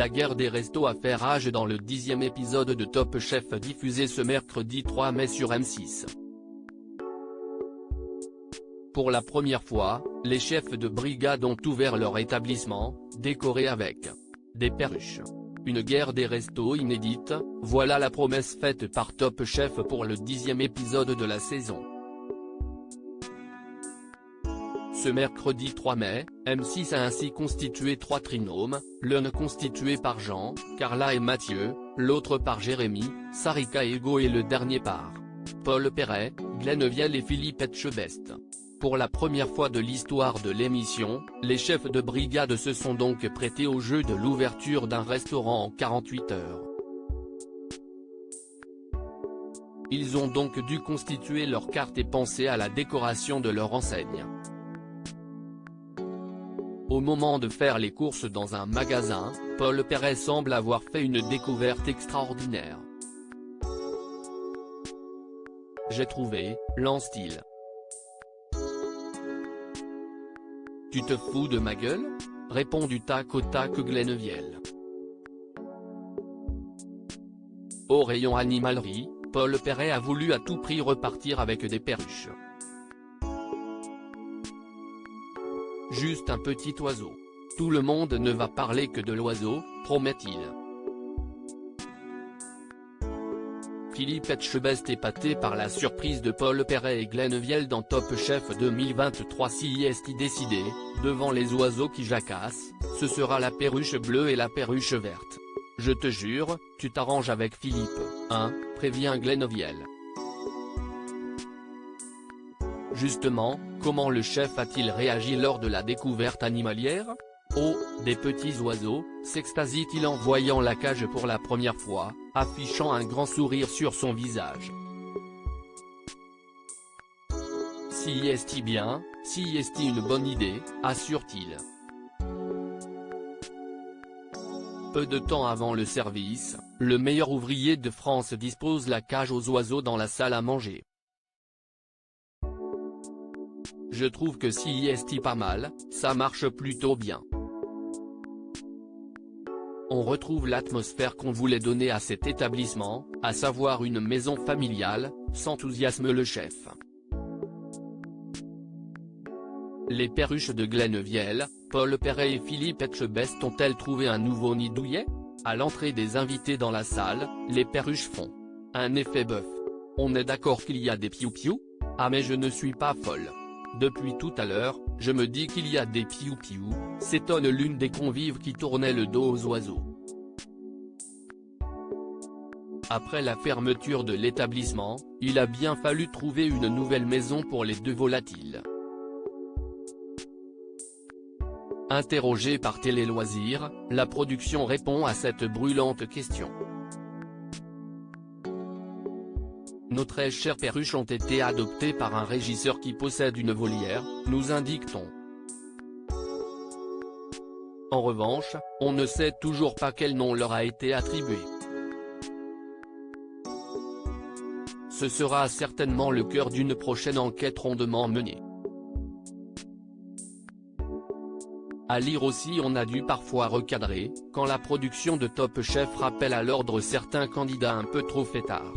La guerre des restos a fait rage dans le 10e épisode de Top Chef diffusé ce mercredi 3 mai sur M6. Pour la première fois, les chefs de brigade ont ouvert leur établissement, décoré avec des perruches. Une guerre des restos inédite, voilà la promesse faite par Top Chef pour le 10e épisode de la saison. Ce mercredi 3 mai, M6 a ainsi constitué 3 trinômes, l'un constitué par Jean, Carla et Mathieu, l'autre par Jérémy, Sarika et Hugo et le dernier par Paul Perret, Glenn Vielle et Philippe Etchebest. Pour la première fois de l'histoire de l'émission, les chefs de brigade se sont donc prêtés au jeu de l'ouverture d'un restaurant en 48 heures. Ils ont donc dû constituer leur carte et penser à la décoration de leur enseigne. Au moment de faire les courses dans un magasin, Paul Perret semble avoir fait une découverte extraordinaire. J'ai trouvé, lance-t-il. Tu te fous de ma gueule ? Répond du tac au tac Glenn Vielle. Au rayon animalerie, Paul Perret a voulu à tout prix repartir avec des perruches. Juste un petit oiseau. Tout le monde ne va parler que de l'oiseau, promet-il. Philippe Etchebest épaté par la surprise de Paul Perret et Glenn Vielle dans Top Chef 2023. Si est décidé, devant les oiseaux qui jacassent, ce sera la perruche bleue et la perruche verte. Je te jure, tu t'arranges avec Philippe, hein, prévient Glenn Vielle. Justement, comment le chef a-t-il réagi lors de la découverte animalière ? Oh, des petits oiseaux, s'extasie-t-il en voyant la cage pour la première fois, affichant un grand sourire sur son visage. Si est bien, si est une bonne idée, assure-t-il. Peu de temps avant le service, le meilleur ouvrier de France dispose la cage aux oiseaux dans la salle à manger. Je trouve que si est pas mal, ça marche plutôt bien. On retrouve l'atmosphère qu'on voulait donner à cet établissement, à savoir une maison familiale, s'enthousiasme le chef. Les perruches de Glenn Vielle, Paul Perret et Philippe Etchebest ont-elles trouvé un nouveau nid douillet ? À l'entrée des invités dans la salle, les perruches font un effet bœuf. On est d'accord qu'il y a des piou-piou ? Ah mais je ne suis pas folle. Depuis tout à l'heure, je me dis qu'il y a des piou-piou, s'étonne l'une des convives qui tournait le dos aux oiseaux. Après la fermeture de l'établissement, il a bien fallu trouver une nouvelle maison pour les deux volatiles. Interrogé par Télé Loisirs, la production répond à cette brûlante question. Nos très chères perruches ont été adoptées par un régisseur qui possède une volière, nous indique-t-on. En revanche, on ne sait toujours pas quel nom leur a été attribué. Ce sera certainement le cœur d'une prochaine enquête rondement menée. À lire aussi, on a dû parfois recadrer, quand la production de Top Chef rappelle à l'ordre certains candidats un peu trop fêtards.